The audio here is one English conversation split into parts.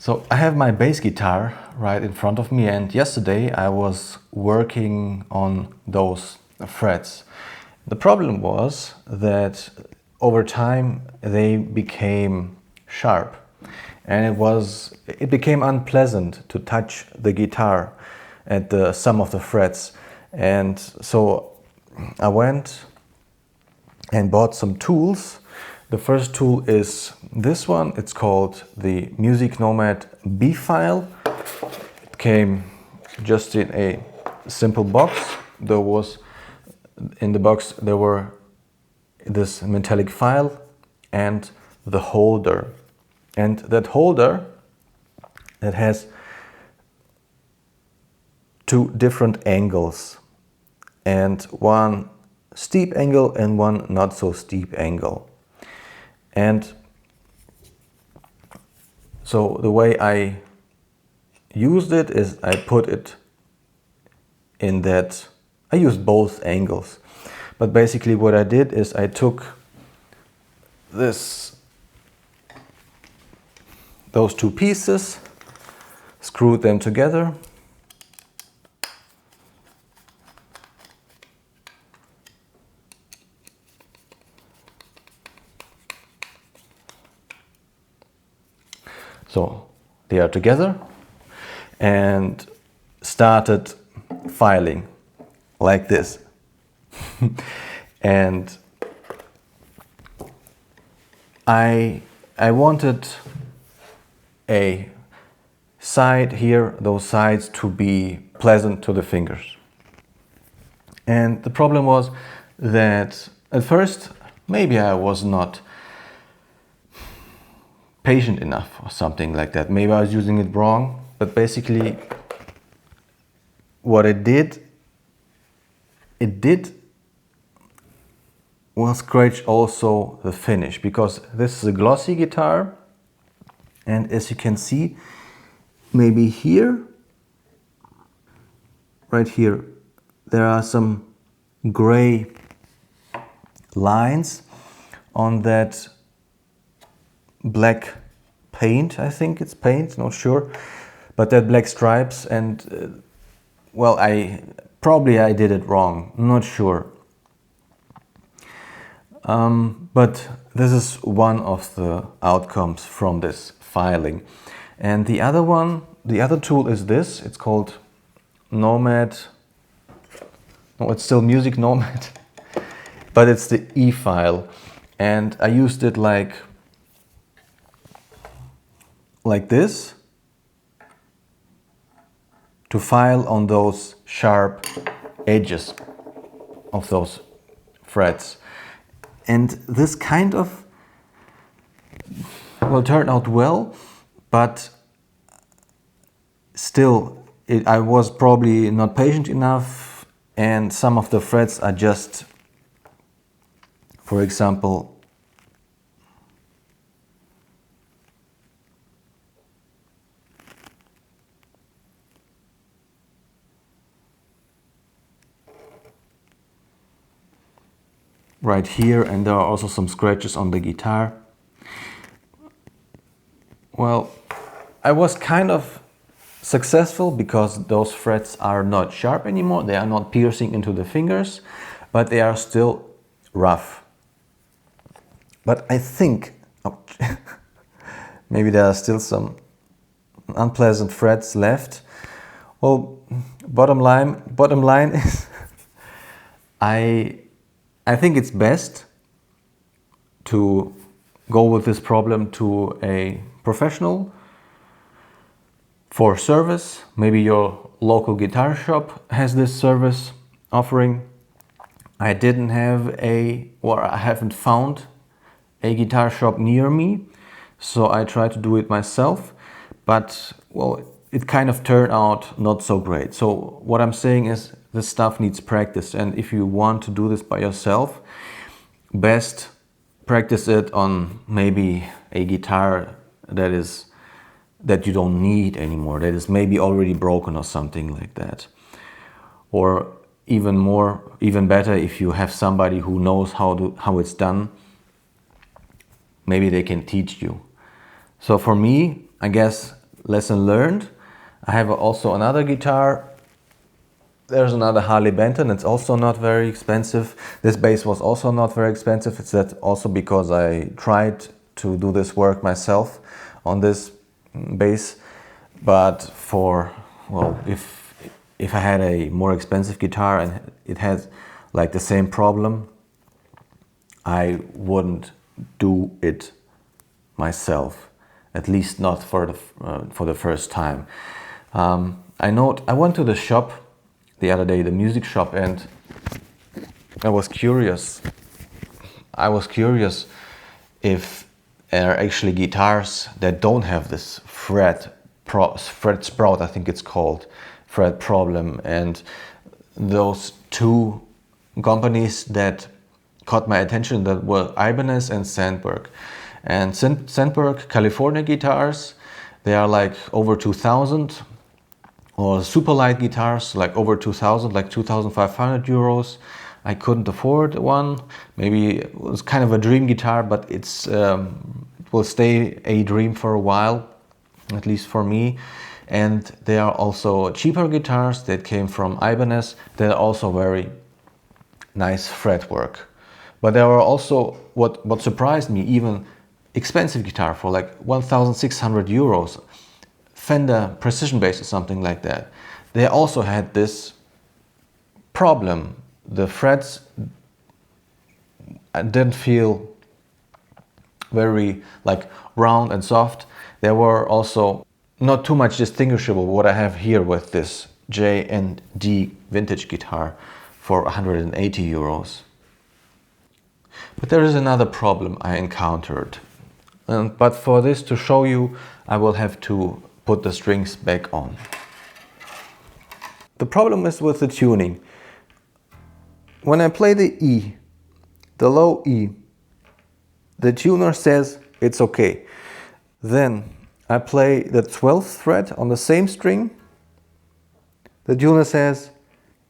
So I have my bass guitar right in front of me, and yesterday I was working on those frets. The problem was that over time they became sharp, and it became unpleasant to touch the guitar at some of the frets. And so I went and bought some tools. The first tool is this one. It's called the Music Nomad B file. It came just in a simple box. In the box there were this metallic file and the holder. And that holder, that has two different angles, and one steep angle and one not so steep angle. And so the way I used it is I put it in that, I used both angles. But basically what I did is I took those two pieces, screwed them together, so they are together, and started filing like this. And I wanted a side here, those sides to be pleasant to the fingers. And the problem was that at first maybe I was not patient enough or something like that. Maybe I was using it wrong, but basically what it did will scratch also the finish, because this is a glossy guitar, and as you can see, maybe here, right here, there are some gray lines on that black paint. I think it's paint, not sure, but that black stripes. And well, I did it wrong, not sure. But this is one of the outcomes from this filing. And the other tool is this. It's called Nomad. No, it's still Music Nomad, but it's the E file. And I used it like this to file on those sharp edges of those frets. And this kind of will turn out well, but still I was probably not patient enough, and some of the frets are just, for example, right here, and there are also some scratches on the guitar. Well, I was kind of successful because those frets are not sharp anymore. They are not piercing into the fingers, but they are still rough. But I think maybe there are still some unpleasant frets left. Well, bottom line is I think it's best to go with this problem to a professional for service. Maybe your local guitar shop has this service offering. I haven't found a guitar shop near me, so I tried to do it myself, but well, it kind of turned out not so great. So what I'm saying is this stuff needs practice, and if you want to do this by yourself, best practice it on maybe a guitar that you don't need anymore, that is maybe already broken or something like that. Or even better, if you have somebody who knows how it's done, maybe they can teach you. So for me, I guess lesson learned. I have also another guitar. There's another Harley Benton. It's also not very expensive. This bass was also not very expensive. It's that also because I tried to do this work myself on this bass. But for, well, if I had a more expensive guitar and it has like the same problem, I wouldn't do it myself, at least not for the first time. I went to the shop the other day, the music shop, and I was curious. If there are actually guitars that don't have this fret sprout, I think it's called, fret problem. And those two companies that caught my attention, that were Ibanez and Sandberg. And Sandberg California guitars, they are like over 2,000, or super light guitars like over 2,000, like 2,500 euros. I couldn't afford one. Maybe it was kind of a dream guitar, but it will stay a dream for a while, at least for me. And there are also cheaper guitars that came from Ibanez that are also very nice fretwork. But there are also, what surprised me, even expensive guitar for like 1,600 euros. Fender Precision Bass or something like that. They also had this problem. The frets didn't feel very like round and soft. They were also not too much distinguishable what I have here with this J&D Vintage guitar for 180 euros. But there is another problem I encountered. But for this to show you, I will have to put the strings back on. The problem is with the tuning. When I play the E, the low E, the tuner says it's okay. Then I play the 12th fret on the same string. The tuner says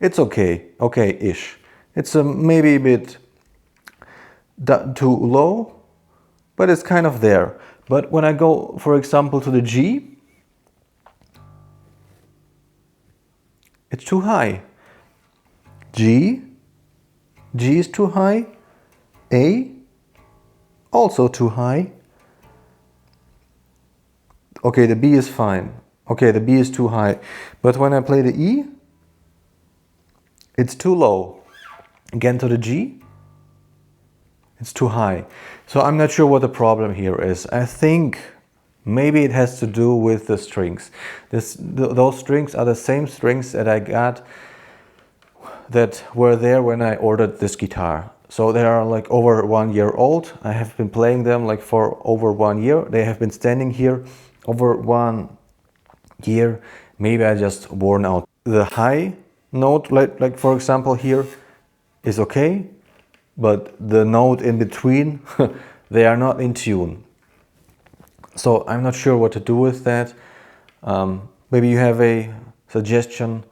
it's okay, okay-ish. It's maybe a bit too low, but it's kind of there. But when I go, for example, to the G, it's too high. G is too high. A, also too high. Okay, the B is fine. Okay, the B is too high. But when I play the E, it's too low. Again to the G, it's too high. So I'm not sure what the problem here is. I think maybe it has to do with the strings. Those strings are the same strings that I got that were there when I ordered this guitar. So they are like over 1 year old. I have been playing them like for over 1 year. They have been standing here over 1 year. Maybe I just worn out. The high note, like for example here, is okay, but the note in between, they are not in tune. So I'm not sure what to do with that. Maybe you have a suggestion,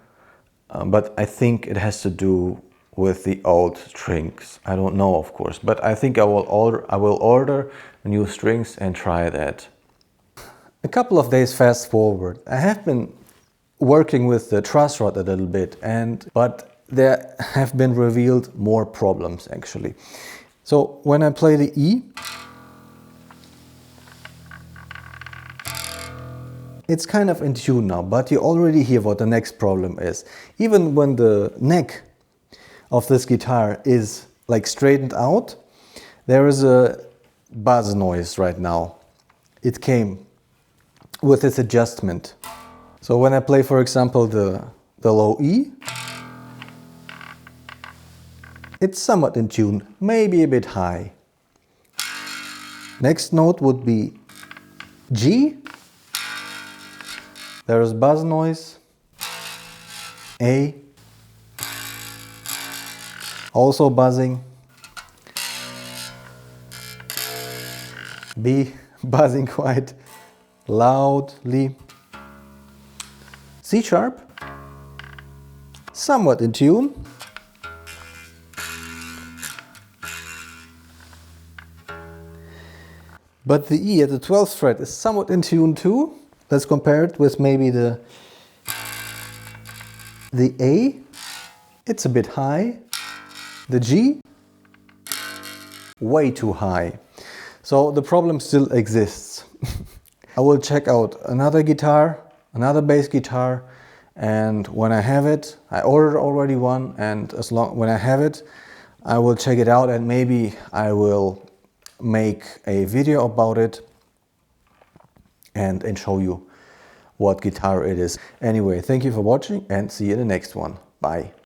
but I think it has to do with the old strings. I don't know, of course, but I think I will order new strings and try that. A couple of days fast forward, I have been working with the truss rod a little bit, but there have been revealed more problems actually. So when I play the E, it's kind of in tune now, but you already hear what the next problem is. Even when the neck of this guitar is like straightened out, there is a buzz noise right now. It came with this adjustment. So when I play, for example, the low E, it's somewhat in tune, maybe a bit high. Next note would be G. There is buzz noise. A. Also buzzing. B. Buzzing quite loudly. C sharp. Somewhat in tune. But the E at the 12th fret is somewhat in tune too. Let's compare it with maybe the A. It's a bit high. The G, way too high. So the problem still exists. I will check out another guitar, another bass guitar, and when I have it, I ordered already one, and when I have it, I will check it out and maybe I will make a video about it and show you what guitar it is. Anyway, thank you for watching and see you in the next one. Bye.